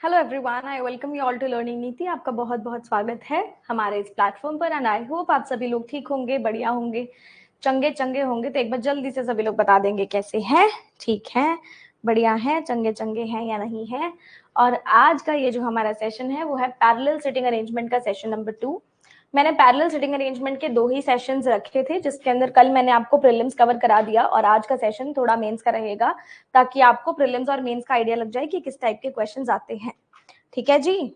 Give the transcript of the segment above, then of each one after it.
Hello everyone, I welcome you all to learning Niti. आपका बहुत बहुत स्वागत है हमारे इस प्लेटफॉर्म पर एंड आई होप आप सभी लोग ठीक होंगे, बढ़िया होंगे, चंगे चंगे होंगे। तो एक बार जल्दी से सभी लोग बता देंगे कैसे हैं, ठीक हैं, बढ़िया हैं, चंगे चंगे हैं या नहीं हैं। और आज का ये जो हमारा सेशन है वो है पैरेलल सिटिंग अरेंजमेंट का सेशन नंबर 2। मैंने पैरेलल सिटिंग अरेंजमेंट के 2 ही सेशंस रखे थे, जिसके अंदर कल मैंने आपको प्रीलिम्स कवर करा दिया और आज का सेशन थोड़ा मेंस का रहेगा, ताकि आपको प्रीलिम्स और मेंस का आइडिया लग जाए कि किस टाइप के क्वेश्चंस आते हैं। ठीक है जी।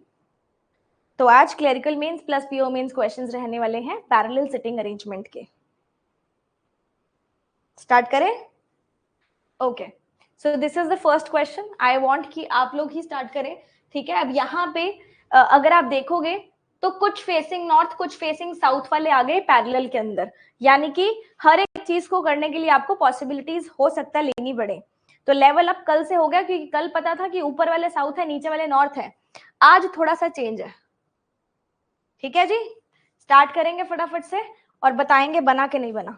तो आज clerical mains plus PO mains questions रहने वाले हैं पैरेलल सिटिंग अरेंजमेंट के। स्टार्ट करें? Okay, so this is the first question. I want कि आप लोग ही स्टार्ट करें। ठीक है, अब यहाँ पे अगर आप देखोगे तो कुछ फेसिंग नॉर्थ कुछ फेसिंग साउथ वाले आ गए पैरेलल के अंदर, यानी कि हर एक चीज को करने के लिए आपको पॉसिबिलिटीज हो सकता है लेनी पड़े। तो लेवल अप कल से हो गया, क्योंकि कल पता था कि ऊपर वाले साउथ है, नीचे वाले नॉर्थ है। आज थोड़ा सा चेंज है। ठीक है जी, स्टार्ट करेंगे फटाफट से और बताएंगे बना के नहीं बना।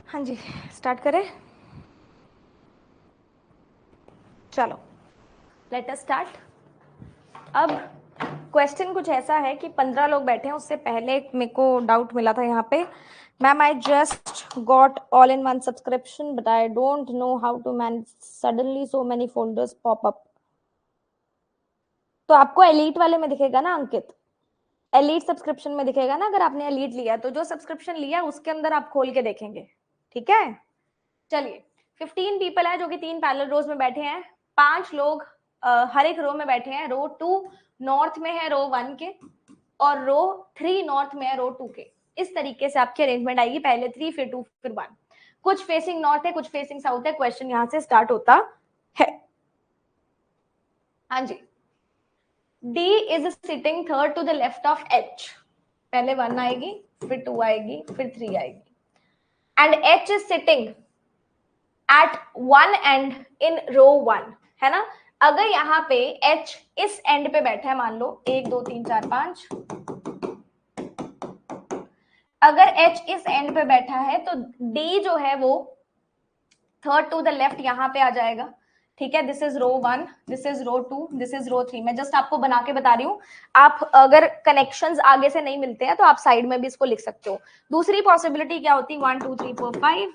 हाँ जी, स्टार्ट करें। चलो, लेट अस स्टार्ट। अब क्वेश्चन कुछ ऐसा है कि 15 लोग बैठे हैं। उससे पहले मेरे को डाउट मिला था यहाँ पे, ma'am I just got all in one subscription but I don't know how to manage suddenly so many folders pop up. तो आपको एलीट वाले में दिखेगा ना अंकित, एलीट सब्सक्रिप्शन में दिखेगा ना। अगर आपने एलीट लिया तो जो सब्सक्रिप्शन लिया उसके अंदर आप खोल के देखेंगे, ठीक है। चलिए, 15 पीपल है जो कि 3 पैरेलल रोज में बैठे हैं। 5 लोग हर एक रो में बैठे हैं। रो 2 नॉर्थ में है रो 1 के, और रो 3 नॉर्थ में है रो 2 के। इस तरीके से आपकी अरेंजमेंट आएगी, पहले 3 फिर 2 फिर 1। कुछ फेसिंग नॉर्थ है, कुछ फेसिंग साउथ है। क्वेश्चन यहां से स्टार्ट होता है। हाँ जी, D is sitting third to the left of H. पहले 1 आएगी, फिर 2 आएगी, फिर 3 आएगी। And H is sitting at one end in row 1, है ना। अगर यहाँ पे H इस एंड पे बैठा है, मान लो 1 2 3 4 5, अगर H इस एंड पे बैठा है तो D जो है वो थर्ड टू द लेफ्ट यहाँ पे आ जाएगा, ठीक है। This is row 1, this is row 2, this is row 3। मैं जस्ट आपको बना के बता रही हूँ। आप अगर कनेक्शंस आगे से नहीं मिलते हैं तो आप साइड में भी इसको लिख सकते हो। दूसरी पॉसिबिलिटी क्या होती, 1 2 3 4 5।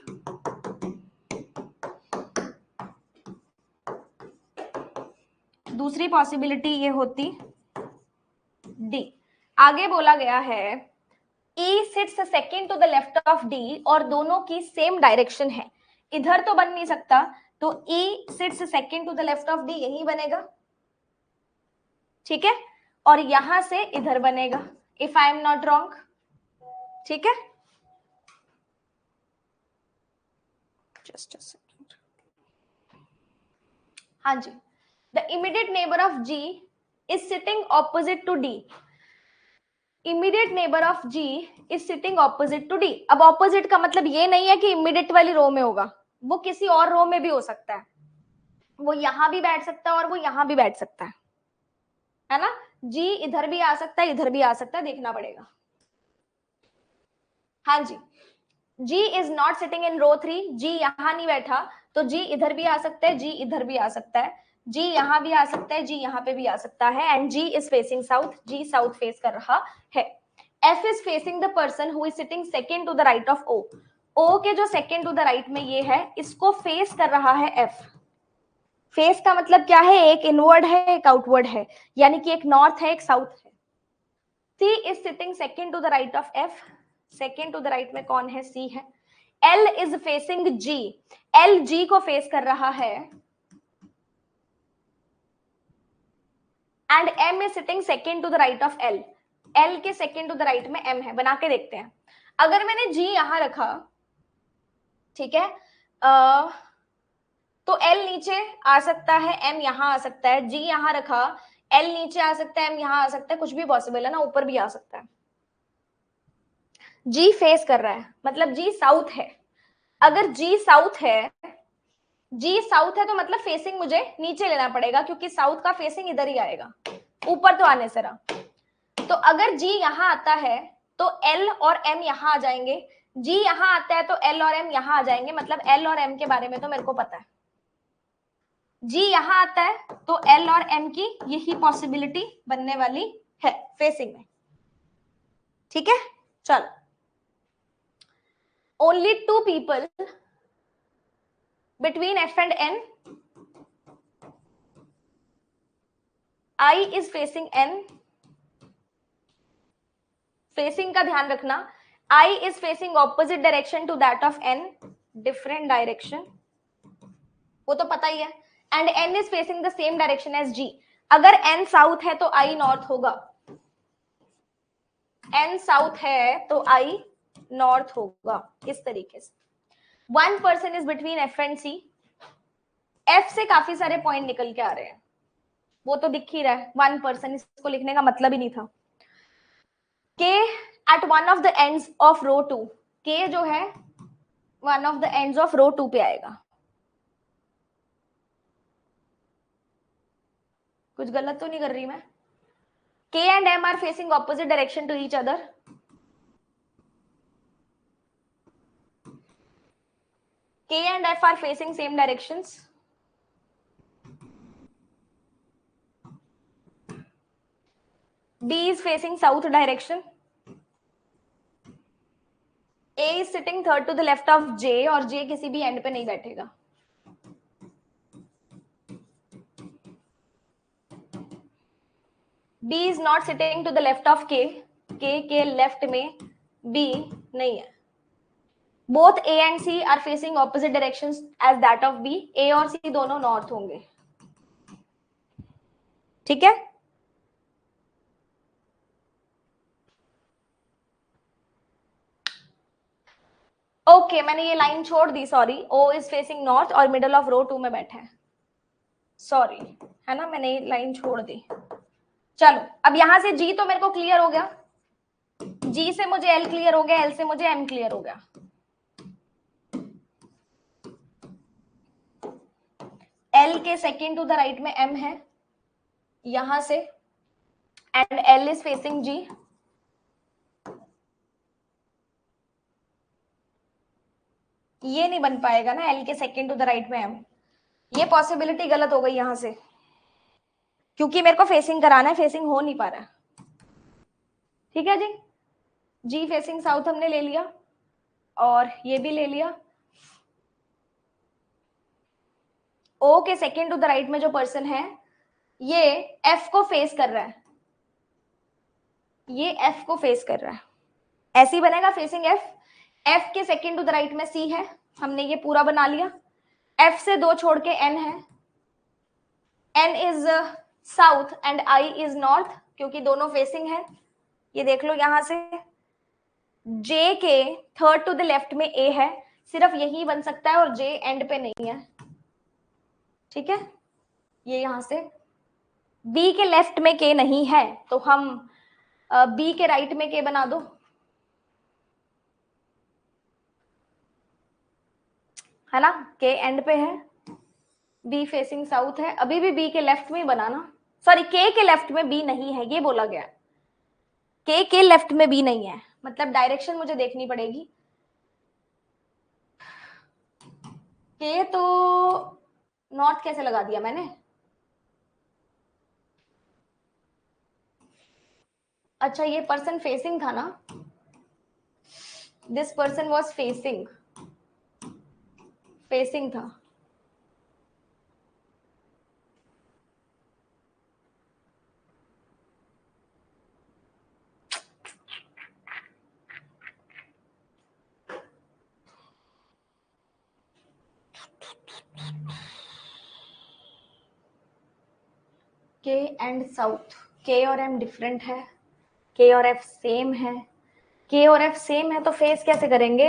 दूसरी पॉसिबिलिटी ये होती डी। आगे बोला गया है E sits second to the left of D और दोनों की सेम डायरेक्शन है। इधर तो बन नहीं सकता, तो E sits second to the left of D यही बनेगा, ठीक है। और यहां से इधर बनेगा, if I am not wrong, ठीक है। Just a second. हाँ जी, the immediate neighbour of G is sitting opposite to D। Immediate neighbour of G is sitting opposite to D। अब ऑपोजिट का मतलब ये नहीं है कि इमीडिएट वाली रो में होगा, वो किसी और रो में भी हो सकता है। वो यहां भी बैठ सकता है और वो यहां भी बैठ सकता है ना। G इधर भी आ सकता है, इधर भी आ सकता है, देखना पड़ेगा। हाँ जी, G is not sitting in row 3। G यहां नहीं बैठा, तो G इधर भी आ सकता है, G इधर भी आ सकता है, G यहां भी आ सकता है, G यहां पे भी आ सकता है। And G is facing south, G south face कर रहा है। F is facing the person who is sitting second to the right of O। O के जो सेकेंड टू द राइट में ये है, इसको फेस कर रहा है F। फेस का मतलब क्या है, एक इनवर्ड है एक आउटवर्ड है, यानी कि एक नॉर्थ है एक साउथ है। C is sitting second to the right of F। Second to the right में कौन है, C है। L is facing G। L G को फेस कर रहा है। And M is sitting second to the right of L। L के second to the right में M है। बना के देखते हैं। अगर मैंने G यहां रखा, ठीक है, तो L नीचे आ सकता है, M यहां आ सकता है। G यहां रखा, L नीचे आ सकता है, M यहां आ सकता है, कुछ भी पॉसिबल है ना, ऊपर भी आ सकता है। G फेस कर रहा है, मतलब G साउथ है। अगर G साउथ है, G साउथ है तो मतलब फेसिंग मुझे नीचे लेना पड़ेगा, क्योंकि साउथ का फेसिंग इधर ही आएगा, ऊपर तो आने से रहा। तो अगर G यहां आता है तो L और M यहां आ जाएंगे। G यहां आता है तो L और M यहां आ जाएंगे, मतलब L और M के बारे में तो मेरे को पता है। G यहां आता है तो L और M की यही पॉसिबिलिटी बनने वाली है फेसिंग में, ठीक है। चलो, only 2 people between F and N, I is facing N। Facing का ध्यान रखना, I is facing opposite direction to that of N, different direction, वो तो पता ही है। And N is facing the same direction as G। अगर N south है तो I नॉर्थ होगा, N साउथ है तो I नॉर्थ होगा, इस तरीके से। 1 person is between F and C। F से काफी सारे पॉइंट निकल के आ रहे हैं, वो तो दिख ही रहा है। 1 person, इसको लिखने का मतलब ही नहीं था। K at one of the ends of row 2। K जो है one of the ends of row 2 पे आएगा। कुछ गलत तो नहीं कर रही मैं? K and M are facing opposite direction to each other। K and F are facing same directions. D is facing south direction. A is sitting third to the left of J और J किसी भी and पे नहीं बैठेगा. D is not sitting to the left of K. K के left में B नहीं है. Both A and C are facing opposite directions as that of B. A और C दोनों नॉर्थ होंगे. ठीक है. ओके मैंने ये लाइन छोड़ दी. Sorry. O is facing north और मिडल ऑफ रो 2 में बैठा है. सॉरी है ना, मैंने ये लाइन छोड़ दी. चलो अब यहां से G तो मेरे को क्लियर हो गया. G से मुझे L क्लियर हो गया. L से मुझे M क्लियर हो गया. L के सेकेंड टू द राइट में M है यहां से and L is facing G. ये नहीं बन पाएगा ना L के सेकेंड टू द राइट में M. ये पॉसिबिलिटी गलत हो गई यहां से क्योंकि मेरे को फेसिंग कराना है. फेसिंग हो नहीं पा रहा. ठीक है जी. G फेसिंग साउथ हमने ले लिया और ये भी ले लिया. O के सेकेंड टू द राइट में जो पर्सन है ये F को फेस कर रहा है. ये F को फेस कर रहा है. ऐसे ही बनेगा फेसिंग F. F के सेकेंड टू द राइट में C है. हमने ये पूरा बना लिया. F से 2 छोड़ के N है. N is south and I is north क्योंकि दोनों फेसिंग है. ये देख लो यहां से. J के थर्ड टू द लेफ्ट में A है. सिर्फ यही बन सकता है और J एंड पे नहीं है. ठीक है. ये यहां से B के लेफ्ट में K नहीं है तो हम B के राइट में K बना दो. है ना. K एंड पे है. B फेसिंग साउथ है. अभी भी B के लेफ्ट में बनाना. सॉरी K के लेफ्ट में B नहीं है ये बोला गया. K के लेफ्ट में B नहीं है मतलब डायरेक्शन मुझे देखनी पड़ेगी. K तो नॉर्थ कैसे लगा दिया मैंने. अच्छा ये पर्सन फेसिंग था ना. दिस पर्सन वॉज फेसिंग था. K and south. K और M डिफरेंट है. K और F सेम है. K और F सेम है तो फेस कैसे करेंगे.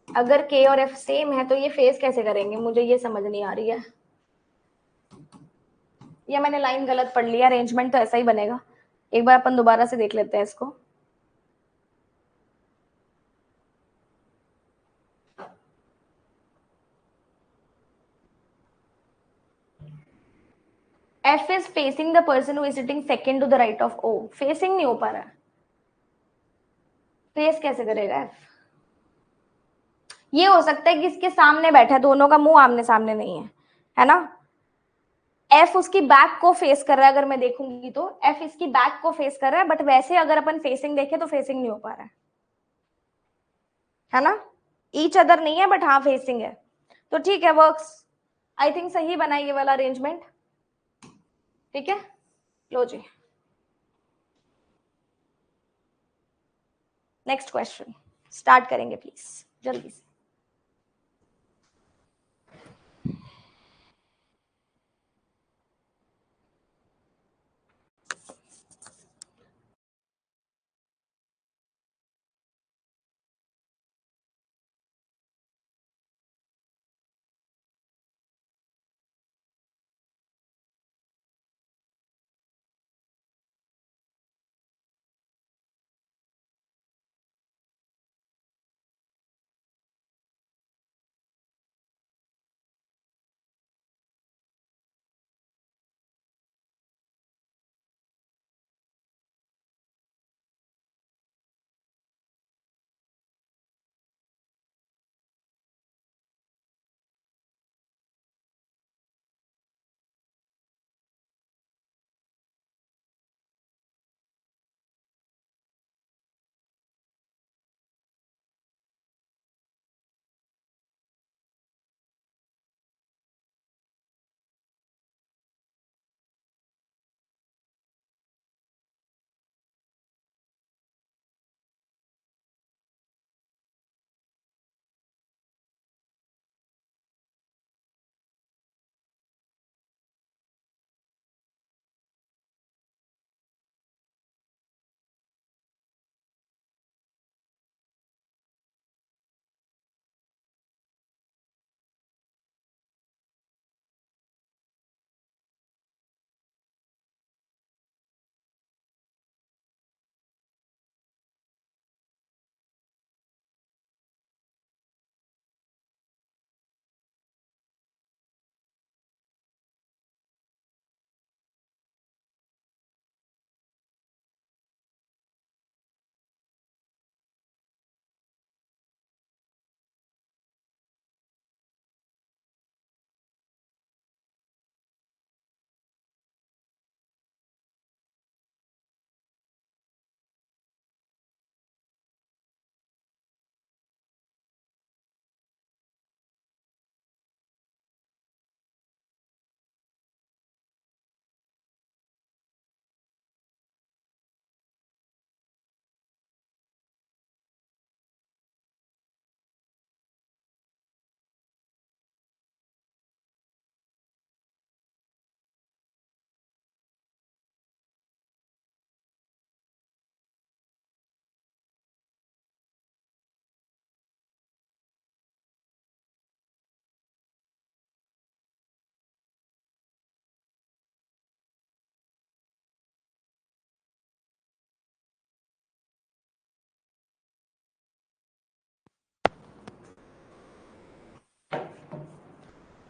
अगर K और F सेम है तो ये फेस कैसे करेंगे मुझे ये समझ नहीं आ रही है. या मैंने लाइन गलत पढ़ लिया. अरेंजमेंट तो ऐसा ही बनेगा. एक बार अपन दोबारा से देख लेते हैं इसको. F is facing the person who is sitting second to the right of O. Facing नहीं हो पा रहा है. फेस कैसे करेगा F. ये हो सकता है कि इसके सामने बैठा है. दोनों का मुंह आमने सामने नहीं है ना. F उसकी बैक को फेस कर रहा है. अगर मैं देखूंगी तो F इसकी बैक को फेस कर रहा है बट वैसे अगर अपन फेसिंग देखें तो फेसिंग नहीं हो पा रहा है ना. ईच अदर नहीं है बट हाँ फेसिंग है. तो ठीक है वर्क्स. आई थिंक सही बना ये वाला अरेंजमेंट. ठीक है. लो जी नेक्स्ट क्वेश्चन स्टार्ट करेंगे प्लीज जल्दी से.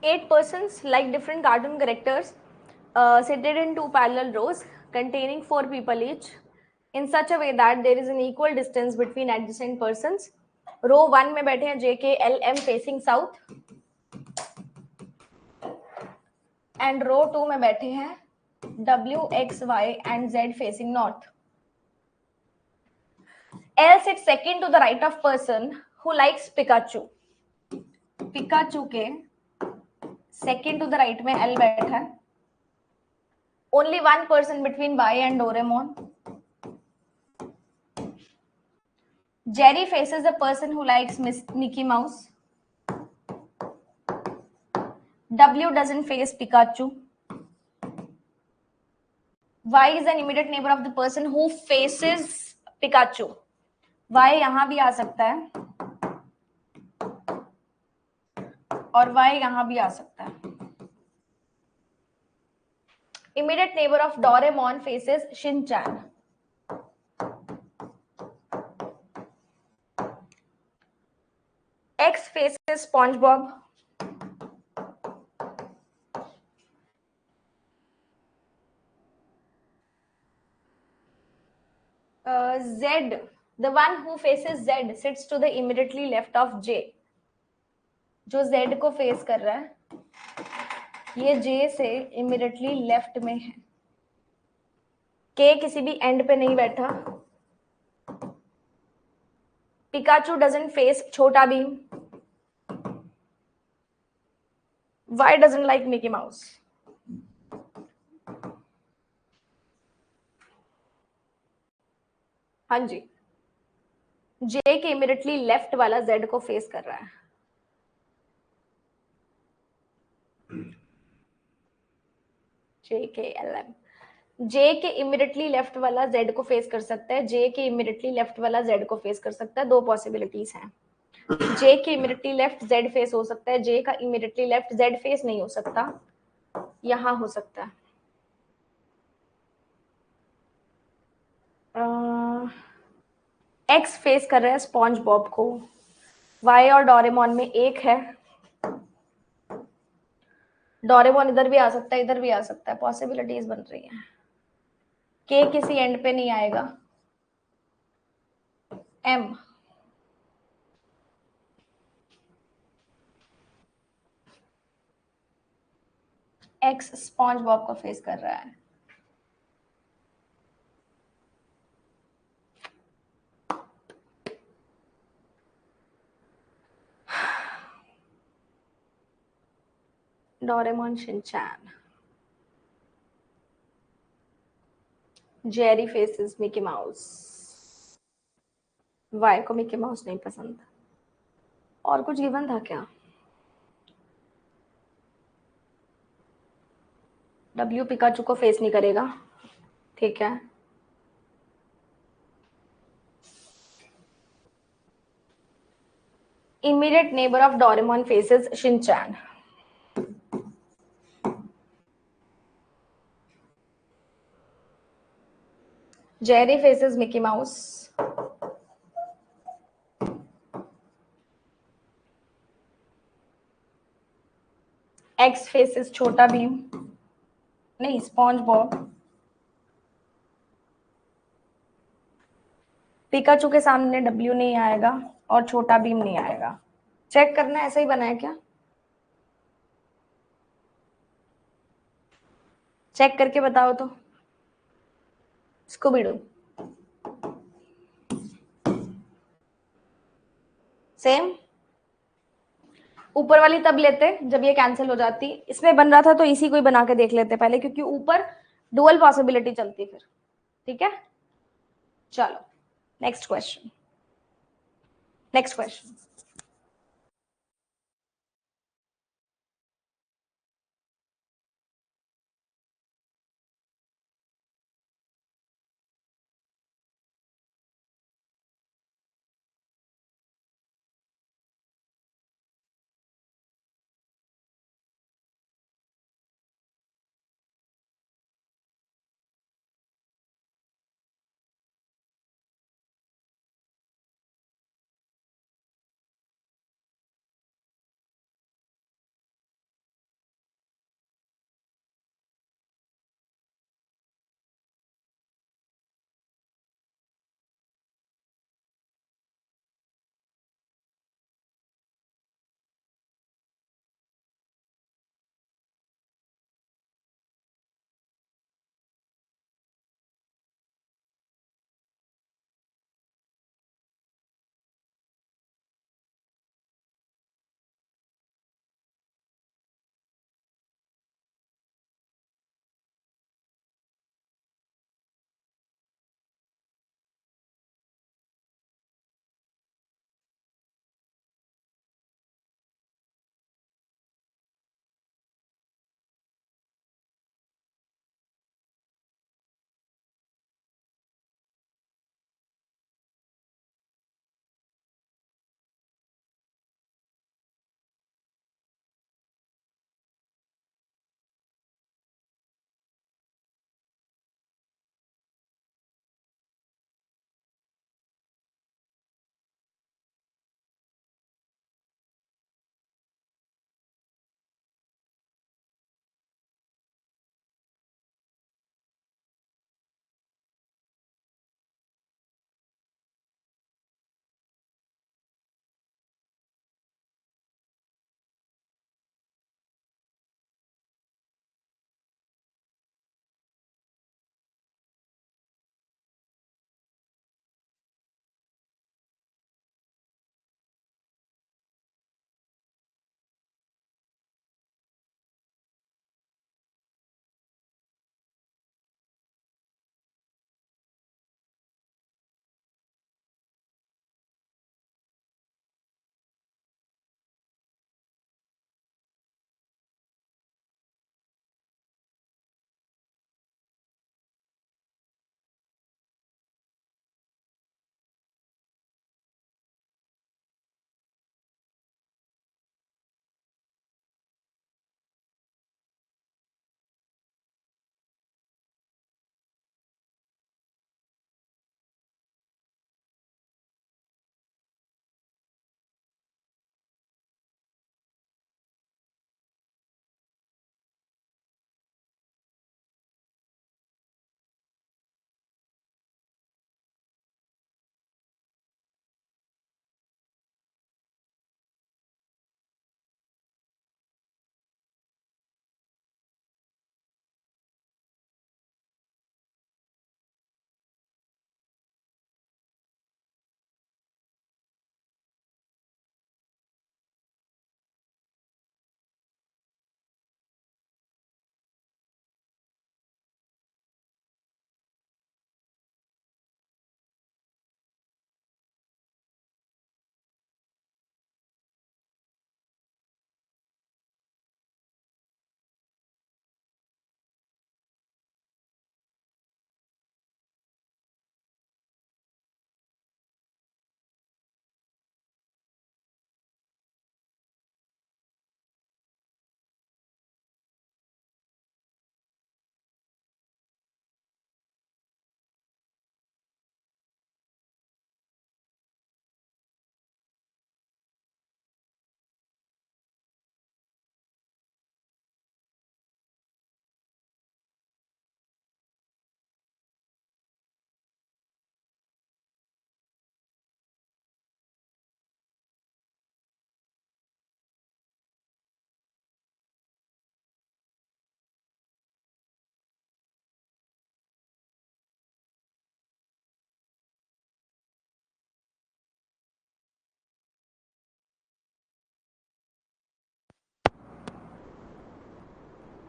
8 persons like different cartoon characters seated in two parallel rows containing 4 people each in such a way that there is an equal distance between adjacent persons. रो 1 में बैठे हैं JKLM facing south and रो 2 में बैठे हैं WXY and Z facing north. L sits second to the right of person who likes Pikachu. Pikachu के second to the right में L बैठा है. Only one person between Y and Doraemon. Jerry faces a person who likes Mickey Mouse. W doesn't face Pikachu. Y is an immediate neighbor of the person who faces Pikachu. Y यहां भी आ सकता है और Y यहां भी आ सकता है. Immediate neighbor of Doraemon faces Shin-chan. X faces SpongeBob. Z, the one who faces Z sits to the immediately left of J. जो Z को फेस कर रहा है ये J से इमीडिएटली लेफ्ट में है. K किसी भी एंड पे नहीं बैठा. Pikachu doesn't face छोटा Bhim. Y doesn't like Mickey Mouse. हाँ जी, J के इमीडिएटली लेफ्ट वाला Z को फेस कर रहा है. JKLM. J के इमीडिएटली लेफ्ट वाला Z को फेस कर सकता है. J के इमीडिएटली लेफ्ट वाला Z को फेस कर सकता है. दो पॉसिबिलिटीज हैं. J के इमीडिएटली लेफ्ट Z फेस हो सकता है. J का इमीडिएटली लेफ्ट Z फेस नहीं हो सकता. यहां हो सकता है. X फेस कर रहा है स्पॉन्ज बॉब को. Y और डोरेमोन में एक है. डोरेमोन इधर भी आ सकता है, इधर भी आ सकता है. पॉसिबिलिटीज बन रही हैं. K किसी एंड पे नहीं आएगा. M X स्पॉन्ज बॉब को फेस कर रहा है. Doraemon Shinchan. Jerry faces Mickey Mouse. Y को मिकी माउस नहीं पसंद. और कुछ गिवन था क्या? W पिकाचू को फेस नहीं करेगा. ठीक है. Immediate neighbor of Doraemon faces Shin-chan. Jerry faces Mickey Mouse. X faces छोटा भीम. नहीं, SpongeBob. पिकाचू के सामने W नहीं आएगा और छोटा भीम नहीं आएगा. चेक करना ऐसा ही बना है क्या? चेक करके बताओ तो. Scooby Doo. सेम. ऊपर वाली तब लेते जब ये कैंसिल हो जाती. इसमें बन रहा था तो इसी को ही बना के देख लेते पहले, क्योंकि ऊपर डुअल पॉसिबिलिटी चलती फिर. ठीक है, चलो next question. Next question.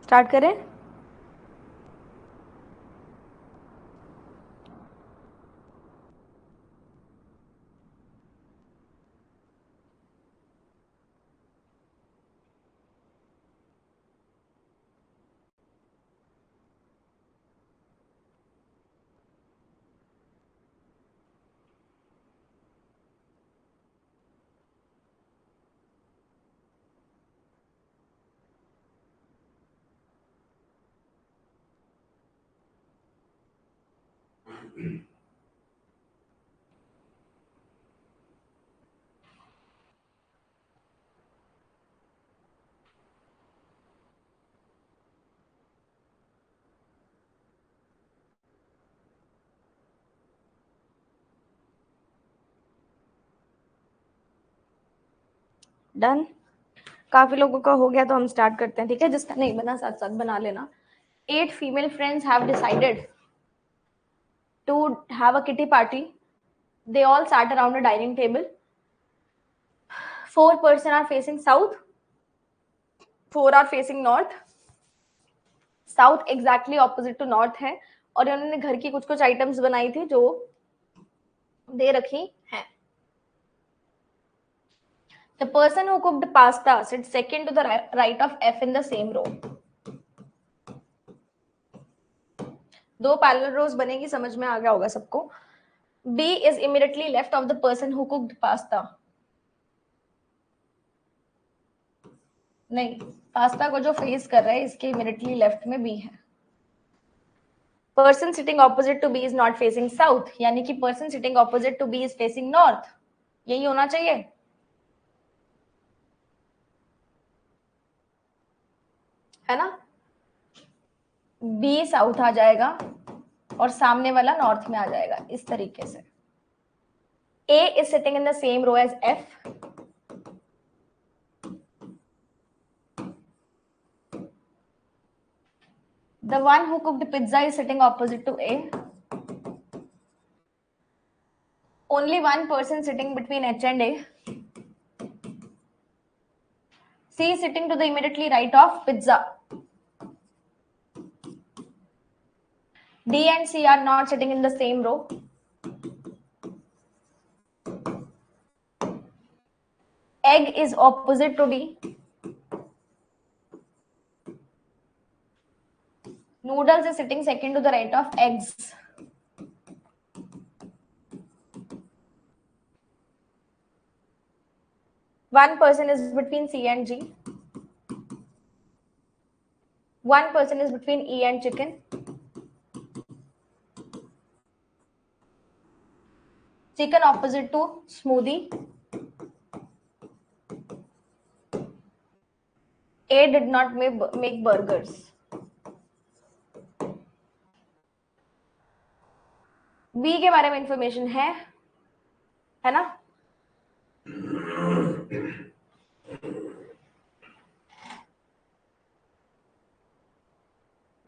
Start करें? डन? काफी लोगों का हो गया तो हम स्टार्ट करते हैं, ठीक है? जिसका नहीं बना साथ साथ बना लेना। 8 female friends have decided to have a kitty party. They all sat around a dining table. 4 person are facing south, 4 are facing north. South exactly opposite to north है और उन्होंने घर की कुछ कुछ आइटम्स बनाई थी जो दे रखी हैं. The person who cooked pasta sits second to the right of F in the same row. दो पैरेलल रोज बनेगी, समझ में आ गया होगा सबको. B is immediately left of the person who cooked pasta. नहीं, पास्ता को जो फेस कर रहा है इसके इमीडिएटली लेफ्ट में बी है. Person sitting opposite to B is not facing south, यानी कि person sitting opposite to B is facing north. यही होना चाहिए, है ना? बी साउथ आ जाएगा और सामने वाला नॉर्थ में आ जाएगा इस तरीके से. A is sitting in the same row as F. The one who cooked pizza is sitting opposite to A. Only one person sitting between H and A. C is sitting to the immediately right of pizza. D and C are not sitting in the same row. Egg is opposite to D. Noodles is sitting second to the right of eggs. One person is between C and G. One person is between E and chicken. Chicken opposite to smoothie. A did not make burgers. B के बारे में information है ना?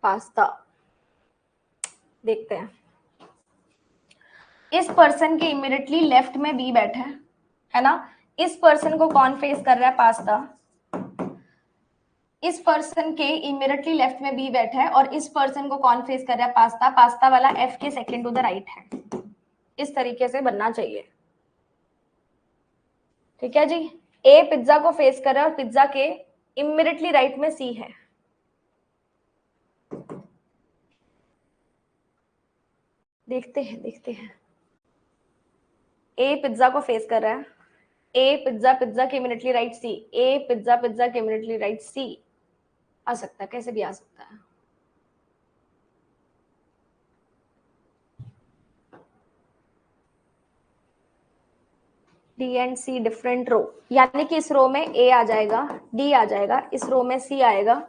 Pasta देखते हैं. इस person के immediately left में बी बैठा है ना? इस पर्सन को कौन फेस कर रहा है? पास्ता. इस पर्सन के इमीडिएटली लेफ्ट में बी बैठा है और इस पर्सन को कौन फेस कर रहा है? पास्ता. पास्ता वाला एफ के सेकंड टू द राइट है. इस तरीके से बनना चाहिए, ठीक है जी. ए पिज्जा को फेस कर रहा है और पिज्जा के इमीडिएटली राइट में सी है. देखते हैं. ए पिज्जा को फेस कर रहा है. ए पिज्जा के इमीडिएटली राइट सी. ए पिज्जा के इमीडिएटली राइट सी. आ सकता है, कैसे भी आ सकता है. डी एंड सी डिफरेंट रो, यानी कि इस रो में ए आ जाएगा, डी आ जाएगा, इस रो में सी आएगा,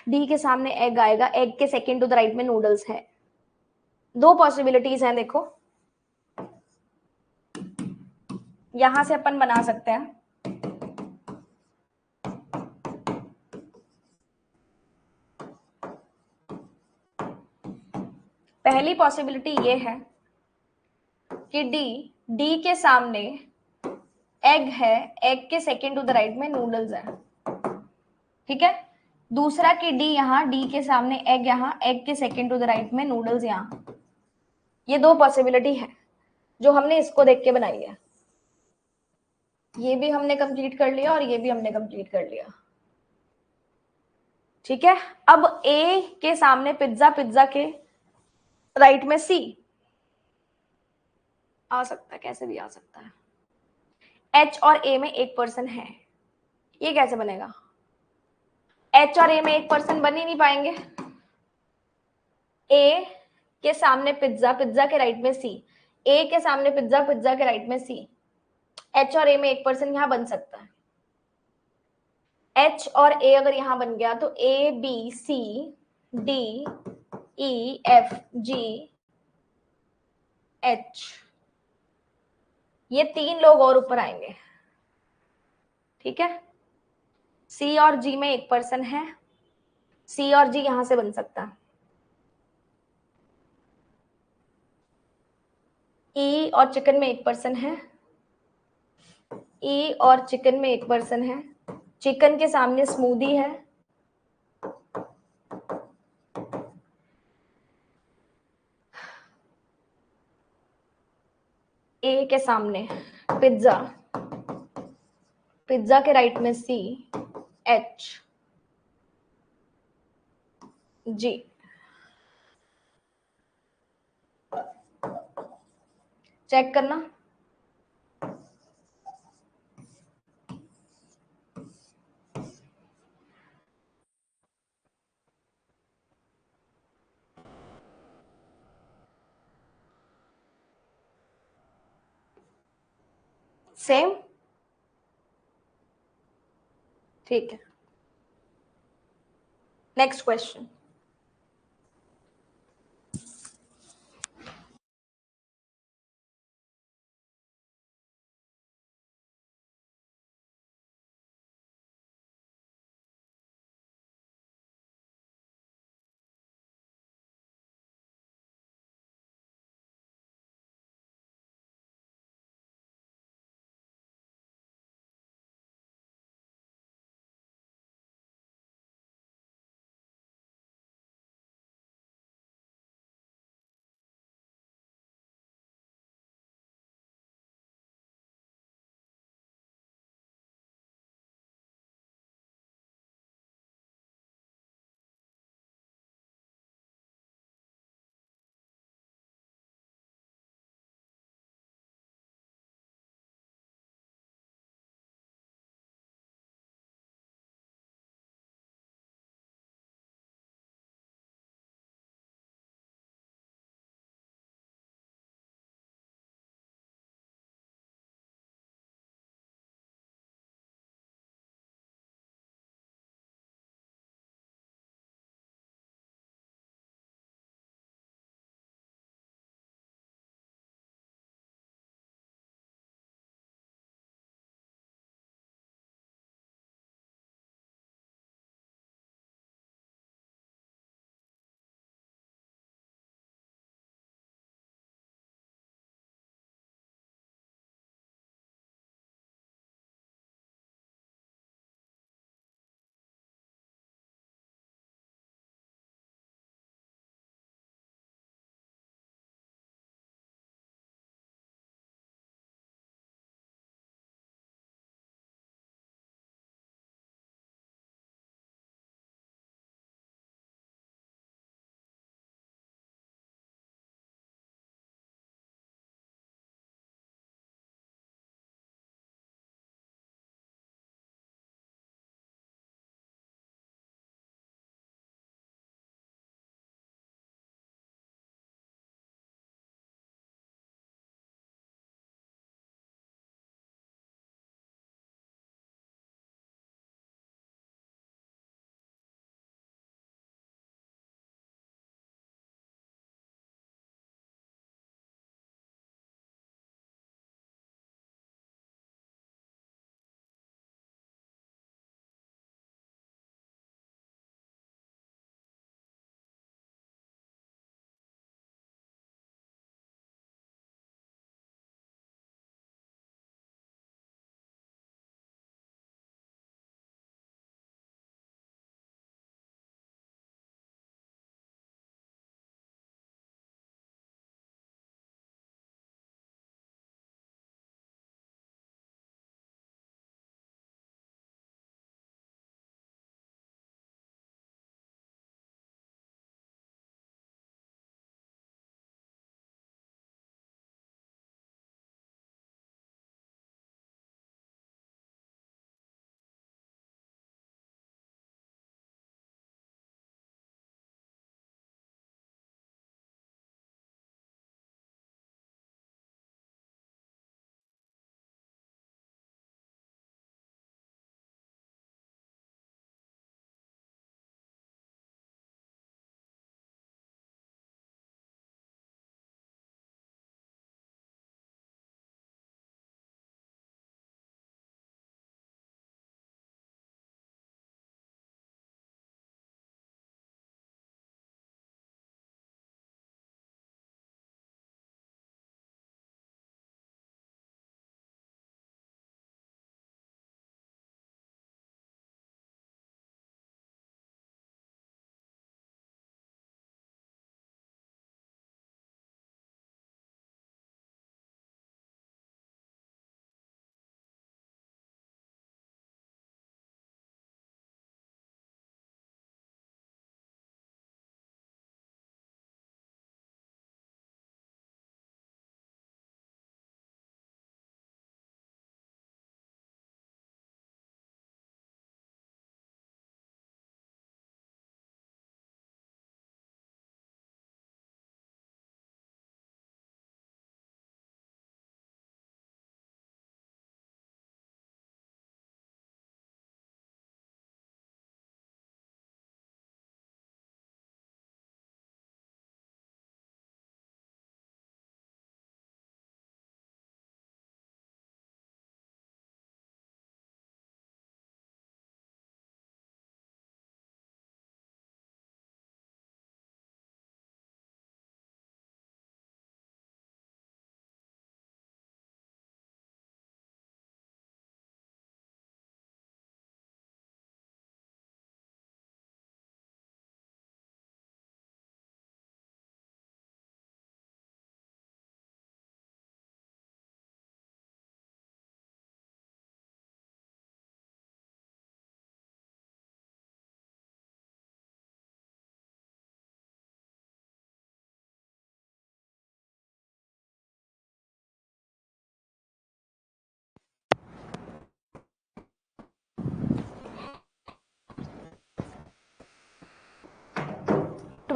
डी के सामने एग आएगा, एग के सेकंड टू द राइट में नूडल्स है. दो पॉसिबिलिटीज हैं, देखो यहां से अपन बना सकते हैं. पहली पॉसिबिलिटी ये है कि डी के सामने एग है, एग के सेकंड टू द राइट में नूडल्स है. ठीक है। दूसरा कि डी यहाँ, डी के सामने एग यहाँ, एग के सेकेंड टू द राइट में नूडल्स यहाँ। ये दो पॉसिबिलिटी है जो हमने इसको देख के बनाई है। ये भी हमने कंप्लीट कर लिया और ये भी हमने कंप्लीट कर लिया। ठीक है। अब ए के सामने पिज्जा, पिज्जा के राइट में सी आ सकता है, कैसे भी आ सकता है। एच और ए में एक पर्सन है, ये कैसे बनेगा? एच और ए में एक पर्सन बन ही नहीं पाएंगे। ए के सामने पिज्जा, पिज्जा के राइट में सी, ए के सामने पिज्जा, पिज्जा के राइट में सी। एच और ए में एक पर्सन यहां बन सकता है। एच और ए अगर यहां बन गया तो A B C D E F G H, ये तीन लोग और ऊपर आएंगे। ठीक है। सी और जी में एक पर्सन है, सी और जी यहां से बन सकता है। ई और चिकन में एक पर्सन है, ई और चिकन में एक पर्सन है। चिकन के सामने स्मूदी है, ए के सामने पिज्जा, पिज्जा के राइट में सी एच जी। चेक करना। सेम। ठीक है। Next question.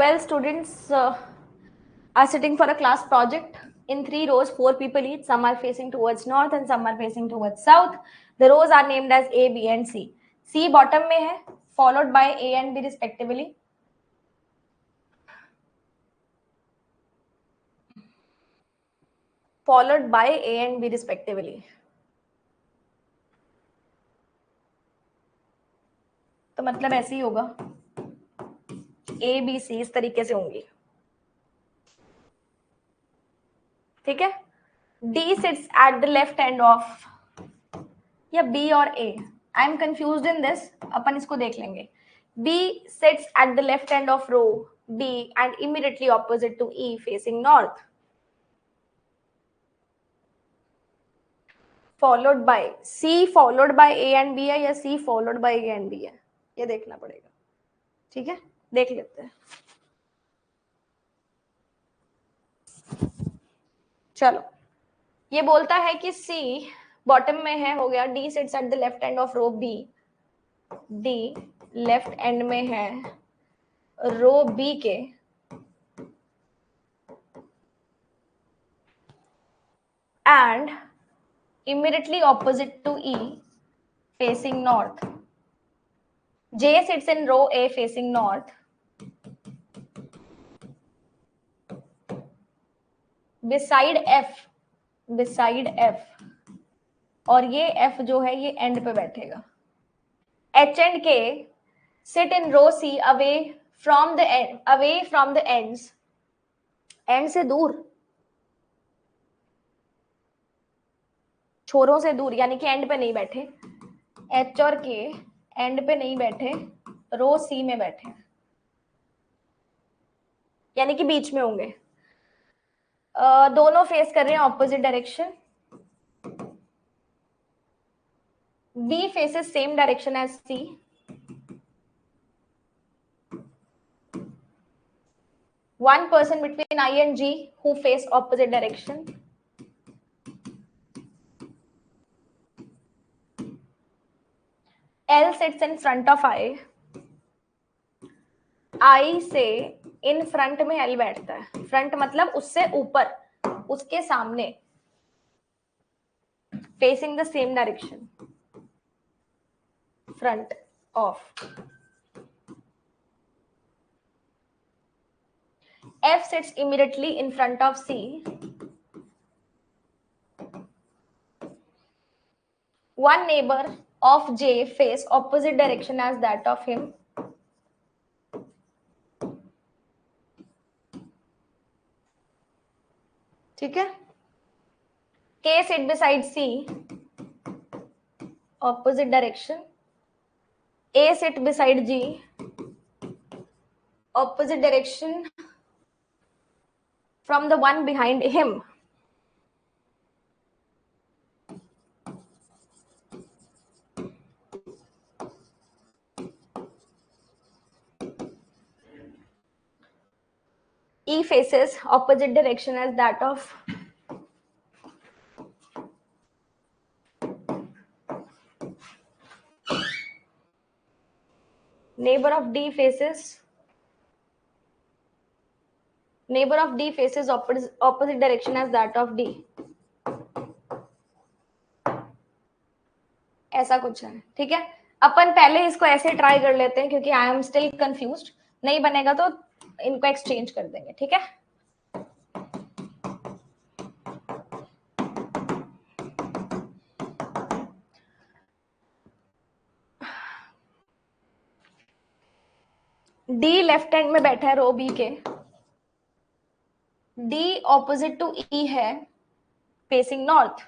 12 students are sitting for a class project in 3 rows, 4 people each. Some are facing towards north and some are facing towards south. The rows are named as A, B and C. C bottom में है, followed by A and B respectively. Followed by A and B respectively. तो मतलब ऐसे ही होगा, A, B, C इस तरीके से होंगी, ठीक है. D sits at the left end of या B और A. I am confused in this. अपन इसको देख लेंगे. B sits at the left end of row D and immediately opposite to E facing north. Followed by C followed by A and B है या C followed by A and B है, ये देखना पड़ेगा, ठीक है. देख लेते हैं. चलो, ये बोलता है कि C बॉटम में है, हो गया. D sits at the left end of row B. D left and में है रो B के and immediately opposite to E facing north. J sits in row A facing north. Beside F और ये F जो है ये एंड पे बैठेगा. H and K sit in row C away from the ends. And से दूर, छोरों से दूर, यानी कि एंड पे नहीं बैठे. H और K एंड पे नहीं बैठे, रो C में बैठे, यानी कि बीच में होंगे. दोनों फेस कर रहे हैं opposite direction. B faces same direction as C. One person between I and G who face opposite direction. L sits in front of I. I से in front में L बैठता है. फ्रंट मतलब उससे ऊपर, उसके सामने, facing the same direction. Front of. F sits immediately in front of C. One neighbor of J face opposite direction as that of him. ठीक है. K sit beside C, opposite direction. A sit beside G, opposite direction from the one behind him. E faces opposite direction as that of neighbor of D faces opposite direction as that of D. ऐसा कुछ है, ठीक है. अपन पहले इसको ऐसे try कर लेते हैं क्योंकि आई एम स्टिल कंफ्यूज्ड. नहीं बनेगा तो इनको एक्सचेंज कर देंगे, ठीक है. डी लेफ्ट हैंड में बैठा है रो बी के. डी ऑपोजिट टू ई है, फेसिंग नॉर्थ.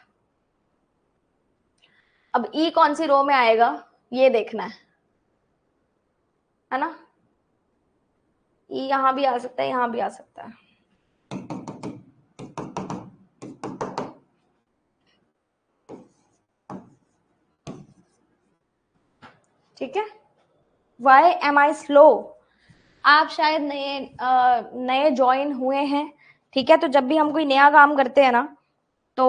अब ई कौन सी रो में आएगा ये देखना है ना. ई यहां भी आ सकता है, यहां भी आ सकता है. ठीक है. Why am I slow. आप शायद नए ज्वाइन हुए हैं, ठीक है. तो जब भी हम कोई नया काम करते हैं ना तो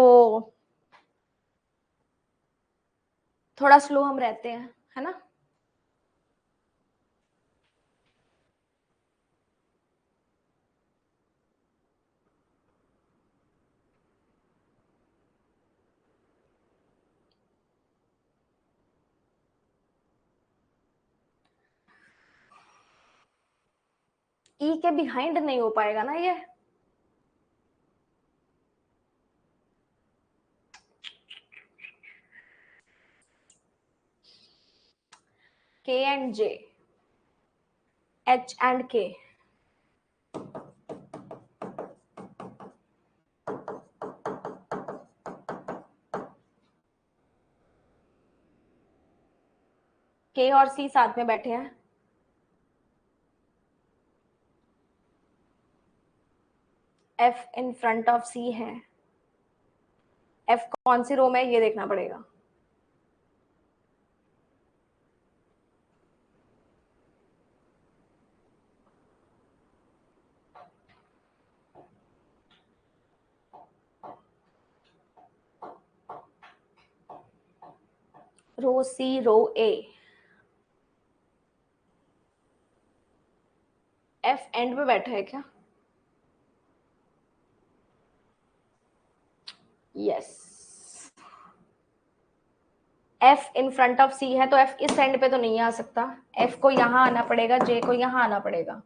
थोड़ा स्लो हम रहते हैं, है ना. ई के बिहाइंड नहीं हो पाएगा ना ये। के एंड जे, एच एंड के, के और सी साथ में बैठे हैं, F in front of C है, एफ कौन सी रो में है ये देखना पड़ेगा। रो सी, रो ए, एफ एंड में बैठा है क्या? Yes, F in front of C है तो एफ इस एंड पे तो नहीं आ सकता, एफ को यहां आना पड़ेगा, जे को यहां आना पड़ेगा।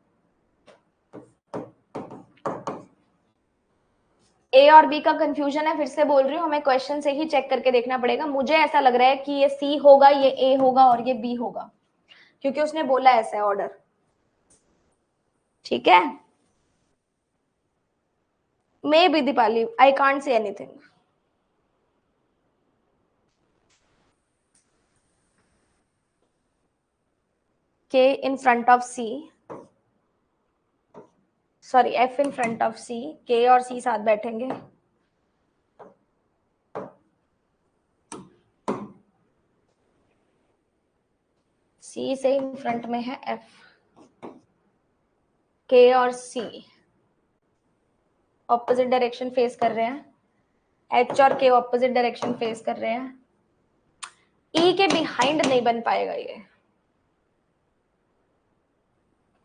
ए और बी का कंफ्यूजन है, फिर से बोल रही हूँ, हमें क्वेश्चन से ही चेक करके देखना पड़ेगा। मुझे ऐसा लग रहा है कि ये सी होगा, ये ए होगा और ये बी होगा, क्योंकि उसने बोला ऐसा है ऑर्डर। ठीक है, may be Deepali, I can't say anything. K in front of C, sorry F in front of C, K और सी साथ बैठेंगे, सी से इन फ्रंट में है एफ, के और सी ऑपोजिट डायरेक्शन फेस कर रहे हैं, एच और के ऑपोजिट डायरेक्शन फेस कर रहे हैं, ई के बिहाइंड नहीं बन पाएगा ये,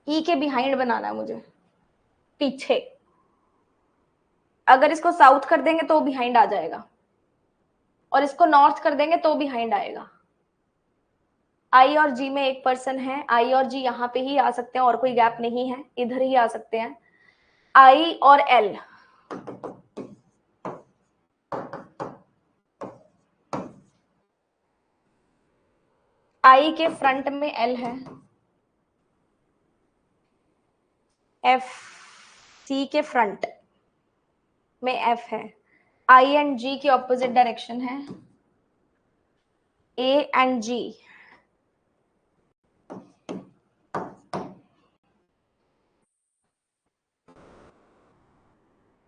ई के बिहाइंड बनाना है मुझे, पीछे। अगर इसको साउथ कर देंगे तो बिहाइंड आ जाएगा, और इसको नॉर्थ कर देंगे तो बिहाइंड आएगा। आई और जी में एक पर्सन है, आई और जी यहाँ पे ही आ सकते हैं, और कोई गैप नहीं है, इधर ही आ सकते हैं। आई और एल, आई के फ्रंट में एल है, एफ सी के फ्रंट में एफ है, आई एंड जी की ऑपोजिट डायरेक्शन है, ए एंड जी,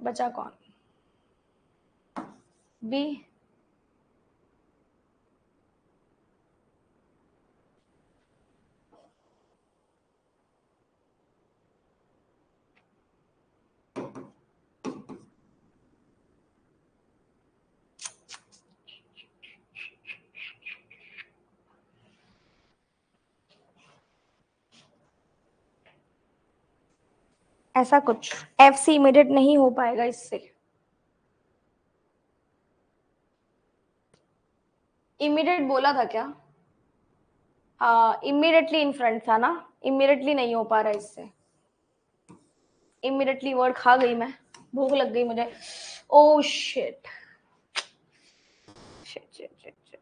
बचा कौन? बी। ऐसा कुछ एफ सी इमीडिएट नहीं हो पाएगा इससे, इमीडिएट बोला था क्या? हाँ, इमीडिएटली इन फ्रंट था ना, इमीडिएटली नहीं हो पा रहा इससे, इमीडिएटली वर्ड खा गई मैं, भूख लग गई मुझे। Oh shit, shit shit shit shit,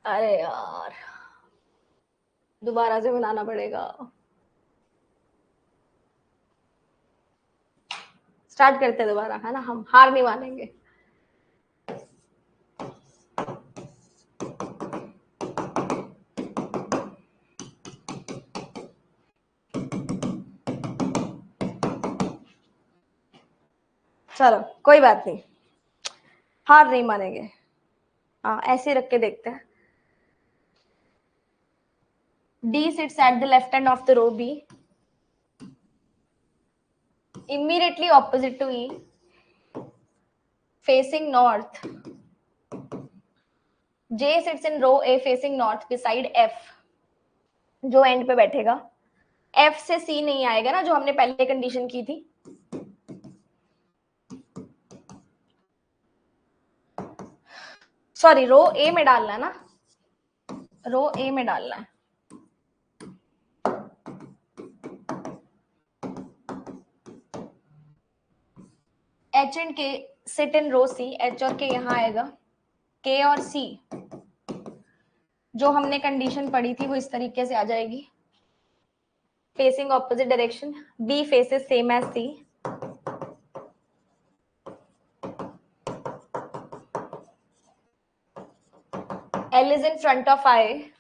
अरे यार दोबारा से बनाना पड़ेगा, स्टार्ट करते दोबारा, है ना, हम हार नहीं मानेंगे। चलो कोई बात नहीं, हार नहीं मानेंगे। हाँ ऐसे रख के देखते हैं। D sits at the left end of the row B, immediately opposite to E, facing north. J sits in row A facing north beside F, जो एंड पे बैठेगा। F से C नहीं आएगा ना, जो हमने पहले कंडीशन की थी। सॉरी रो ए में डालना ना, रो ए में डालना है। H and K sit in row C, H और के यहाँ आएगा, के और सी जो हमने कंडीशन पढ़ी थी वो इस तरीके से आ जाएगी, facing opposite direction, B faces same as C, L is in front of I,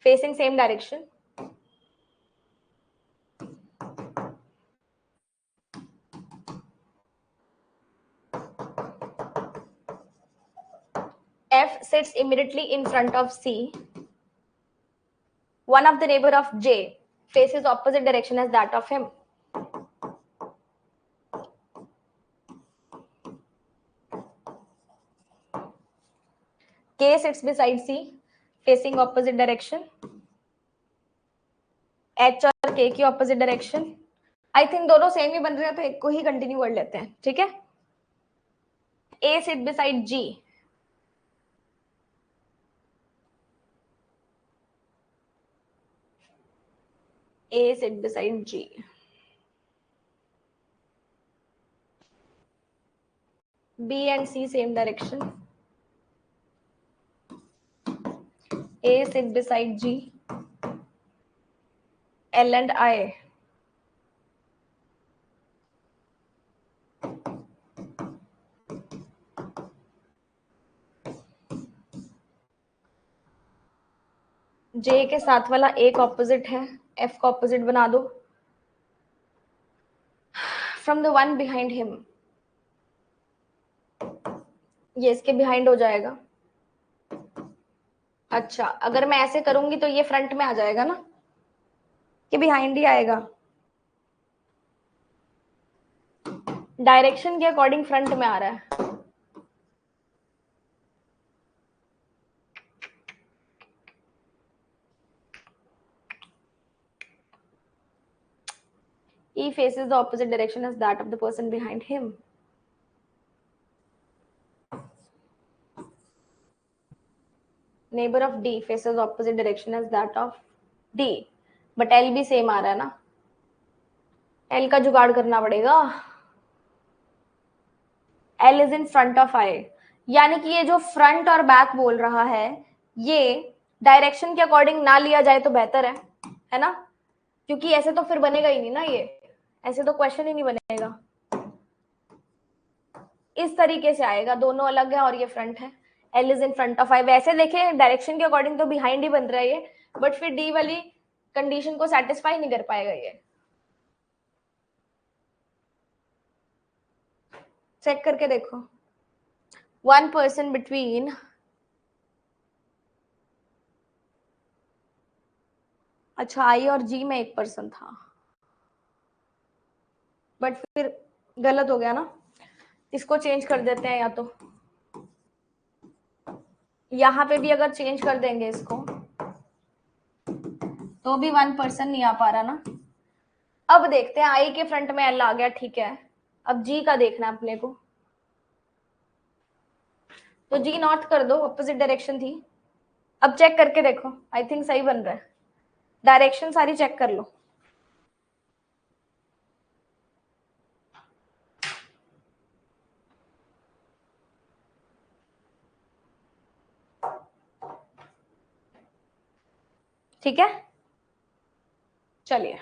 facing same direction. F sits immediately in front of C. One of the neighbor of J faces opposite direction as that of him. K sits beside C, facing opposite direction. H और K की opposite direction. I think दोनों same ही बन रहे हैं तो एक को ही continue कर लेते हैं, ठीक है। A sit beside G. A sit beside G. B and C same direction. A sit beside G. L and I. J के साथ वाला एक ऑपोजिट है, F को ऑपोजिट बना दो। From the one behind him. ये इसके बिहाइंड हो जाएगा। अच्छा, अगर मैं ऐसे करूंगी तो ये फ्रंट में आ जाएगा ना, कि बिहाइंड ही आएगा। डायरेक्शन के अकॉर्डिंग फ्रंट में आ रहा है। E faces the opposite direction as that of the person behind him. Neighbor of D faces opposite direction as that of D. But L भी सेम आ रहा है ना, L का जुगाड़ करना पड़ेगा। L is in front of I, यानी कि ये जो फ्रंट और बैक बोल रहा है ये डायरेक्शन के अकॉर्डिंग ना लिया जाए तो बेहतर है ना, क्योंकि ऐसे तो फिर बनेगा ही नहीं ना, ये ऐसे तो क्वेश्चन ही नहीं बनेगा। इस तरीके से आएगा, दोनों अलग है और ये फ्रंट है। L is in front of I, वैसे देखें डायरेक्शन के अकॉर्डिंग तो बिहाइंड ही बन रहा है ये, बट फिर डी वाली कंडीशन को सेटिस्फाई नहीं कर पाएगा ये। चेक करके देखो, वन पर्सन बिटवीन अच्छा आई और जी में एक पर्सन था, बट फिर गलत हो गया ना, इसको चेंज कर देते हैं, या तो यहाँ पे भी अगर चेंज कर देंगे इसको तो भी वन पर्सन नहीं आ पा रहा ना। अब देखते हैं, आई के फ्रंट में एल आ गया, ठीक है, अब जी का देखना है अपने को, तो जी नॉट कर दो, ऑपोजिट डायरेक्शन थी। अब चेक करके देखो, आई थिंक सही बन रहा है, डायरेक्शन सारी चेक कर लो। ठीक है, चलिए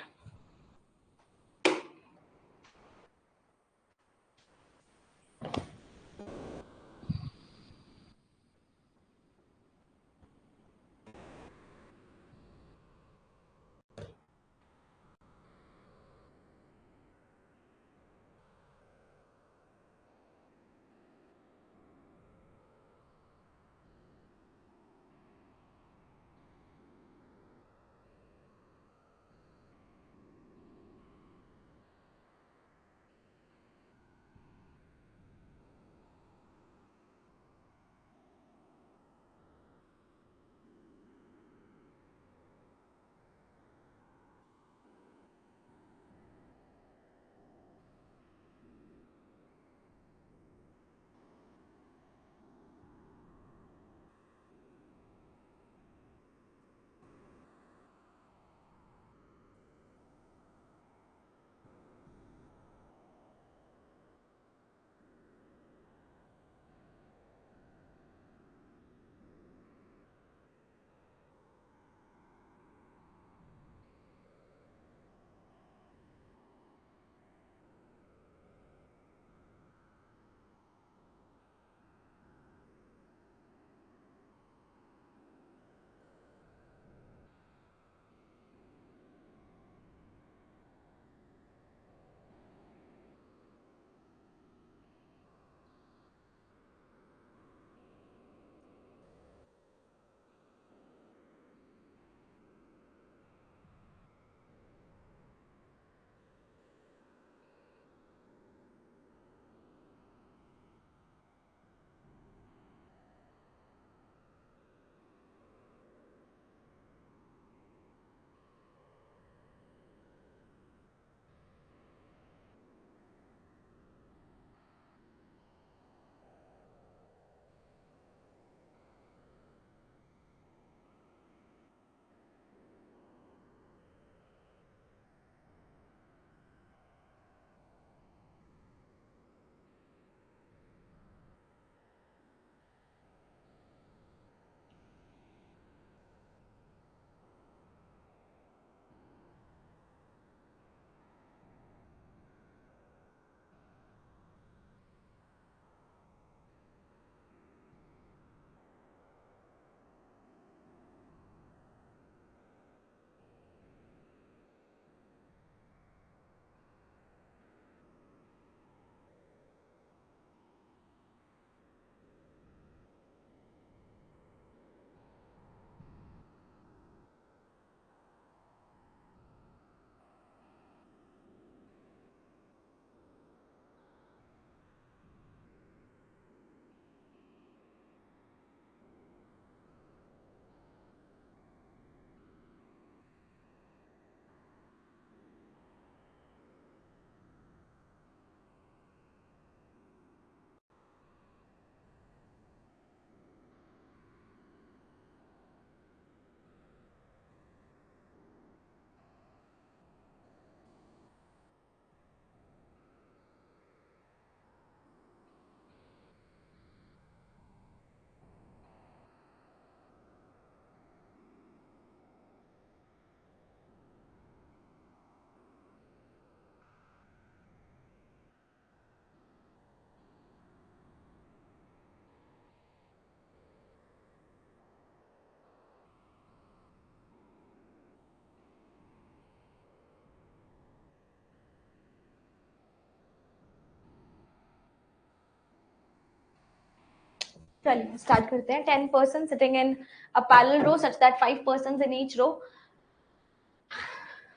चलिए स्टार्ट करते हैं. 10 persons sitting in a parallel row such that 5 persons in each row.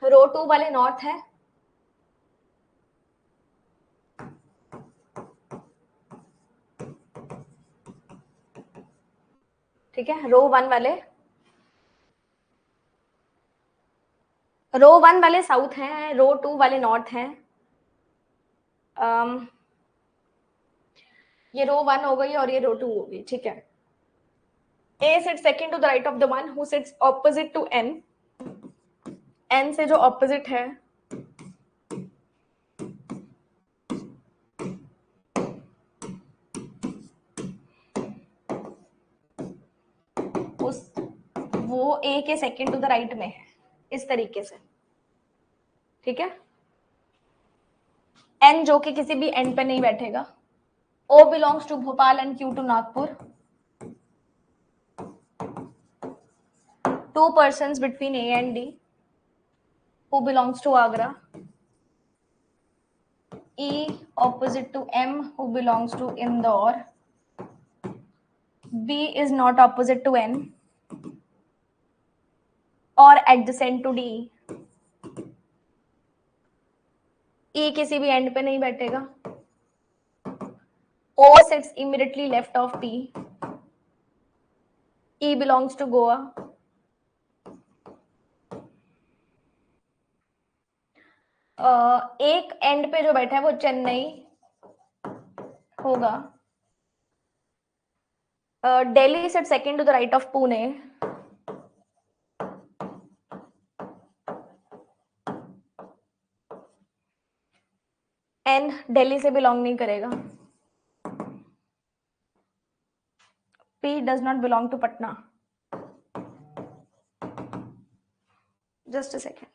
रो 2 वाले नॉर्थ है. ठीक है. रो 1 वाले साउथ हैं. रो 2 वाले नॉर्थ हैं. ये रो 1 हो गई और ये रो 2 हो गई. ठीक है. A sits second to the right of the one who sits opposite to N. N से जो opposite है उस वो A के सेकेंड टू द राइट में है, इस तरीके से. ठीक है. N जो कि किसी भी एंड पे नहीं बैठेगा. O belongs to Bhopal and Q to Nagpur. 2 persons between A and D who belongs to Agra. E opposite to M who belongs to Indore. B is not opposite to N or adjacent to D. E किसी भी and पे नहीं बैठेगा. O sits immediately left of P. E belongs to Goa. एक end पे जो बैठा है वो चेन्नई होगा. Delhi sit second to the right of Pune. N Delhi से बिलोंग नहीं करेगा. P does not belong to Patna. Just a second.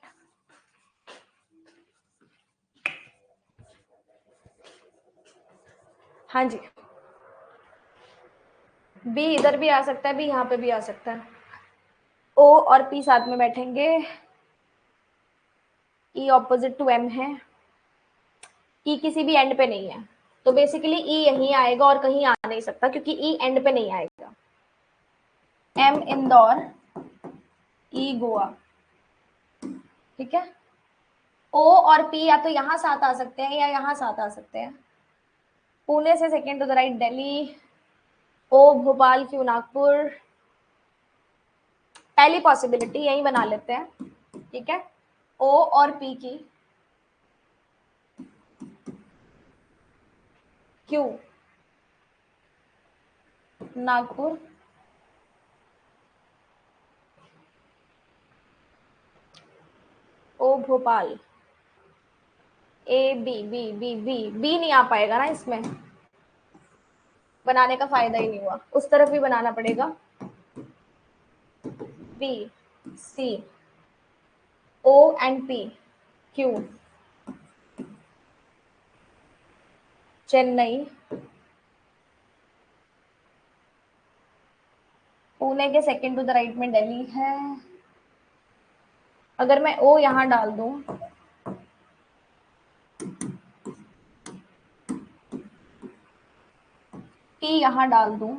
हाँ जी. B इधर भी आ सकता है, B यहाँ पे भी आ सकता है. O और P साथ में बैठेंगे. E ऑपोजिट टू M है. E किसी भी एंड पे नहीं है, तो बेसिकली E यहीं आएगा और कहीं आ नहीं सकता क्योंकि E एंड पे नहीं आएगा. M Indore, E Goa. ठीक है. O और P या तो यहाँ साथ आ सकते हैं या यहाँ साथ आ सकते हैं. पुणे से second to the right Delhi. O Bhopal, Q Nagpur. पहली पॉसिबिलिटी यही बना लेते हैं. ठीक है. O और P की Q Nagpur, O Bhopal. A B B B B B नहीं आ पाएगा ना, इसमें बनाने का फायदा ही नहीं हुआ. उस तरफ भी बनाना पड़ेगा. B C O and P Q Chennai. Pune के सेकेंड टू द राइट में दिल्ली है. अगर मैं O यहाँ डाल दूं, P यहाँ डाल दूं,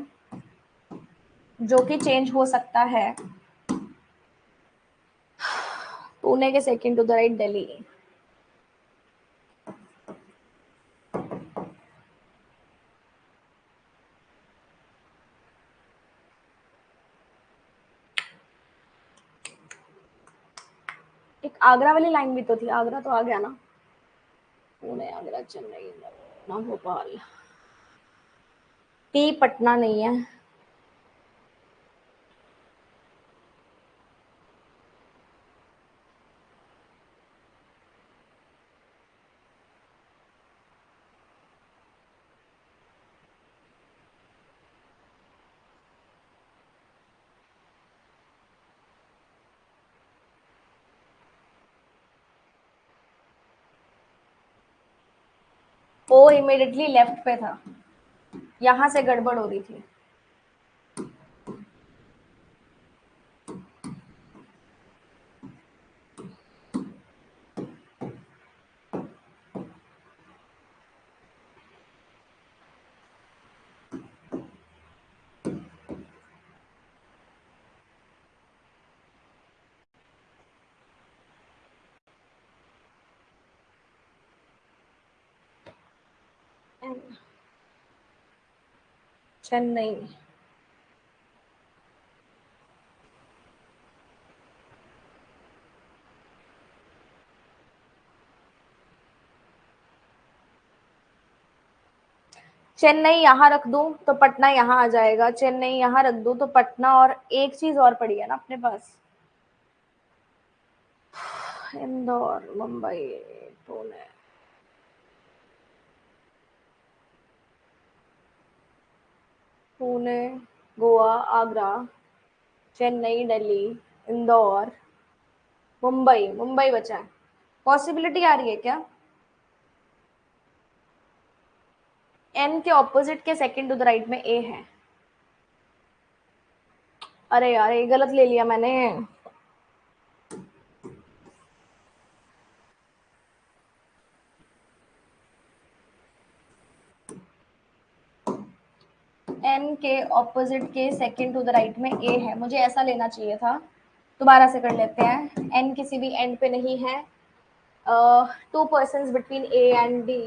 जो कि चेंज हो सकता है. पुणे के second to the right Delhi. एक आगरा वाली लाइन भी तो थी. आगरा तो आ गया ना. पुणे, आगरा, चेन्नई, ना भोपाल. P पटना नहीं है. O इमीडिएटली लेफ्ट पे था, यहां से गड़बड़ हो रही थी. चेन्नई, चेन्नई यहाँ रख दूं तो पटना यहाँ आ जाएगा, चेन्नई यहाँ रख दूं तो पटना, और एक चीज और पड़ी है ना अपने पास, इंदौर, मुंबई, पुणे, पुणे, गोवा, आगरा, चेन्नई, दिल्ली, इंदौर, मुंबई, मुंबई बचा है। पॉसिबिलिटी आ रही है क्या? एन के ऑपोजिट के सेकंड टू द राइट में ए है। अरे यार ये गलत ले लिया मैंने। एन के ऑपोजिट के सेकंड टू द राइट में ए है, मुझे ऐसा लेना चाहिए था। दोबारा से कर लेते हैं। एन किसी भी एंड पे नहीं है। Two person between A and D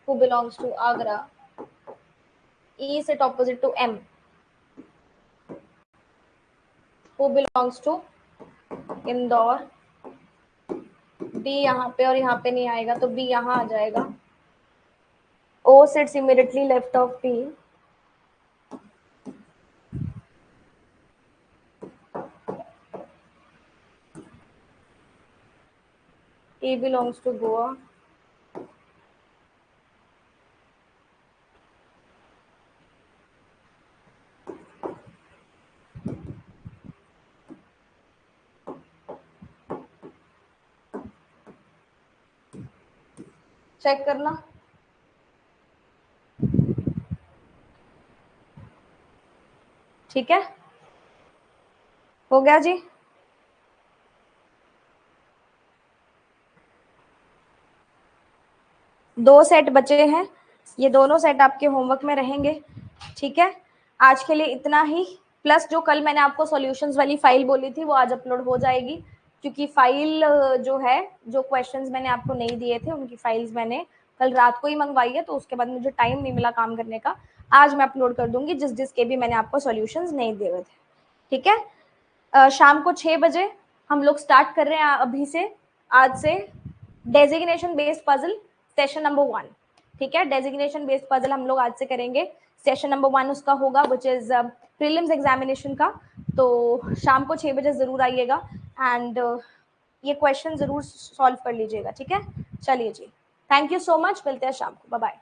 who belongs to Agra, E sit opposite to M who belongs to Indore, D यहाँ पे और यहाँ पे नहीं आएगा तो बी यहाँ आ जाएगा। O sits immediately left of B, A belongs to Goa, check करना। ठीक है, हो गया जी। दो सेट बचे हैं, ये दोनों सेट आपके होमवर्क में रहेंगे। ठीक है, आज के लिए इतना ही। प्लस जो कल मैंने आपको सॉल्यूशंस वाली फाइल बोली थी वो आज अपलोड हो जाएगी, क्योंकि फाइल जो है, जो क्वेश्चंस मैंने आपको नहीं दिए थे उनकी फाइल्स मैंने कल रात को ही मंगवाई है, तो उसके बाद मुझे टाइम नहीं मिला काम करने का। आज मैं अपलोड कर दूंगी जिस जिसके भी मैंने आपको सॉल्यूशंस नहीं दिए हुए थे। ठीक है, शाम को 6 बजे हम लोग स्टार्ट कर रहे हैं अभी से, आज से, designation based puzzle session number 1। ठीक है, डेजिग्नेशन बेस्ड पजल हम लोग आज से करेंगे। सेशन नंबर 1 उसका होगा विच इज प्रीलिम्स एग्जामिनेशन का। तो शाम को 6 बजे जरूर आइएगा एंड ये क्वेश्चन जरूर सॉल्व कर लीजिएगा। ठीक है, चलिए जी, थैंक यू सो मच, मिलते हैं शाम को, बाय बाय।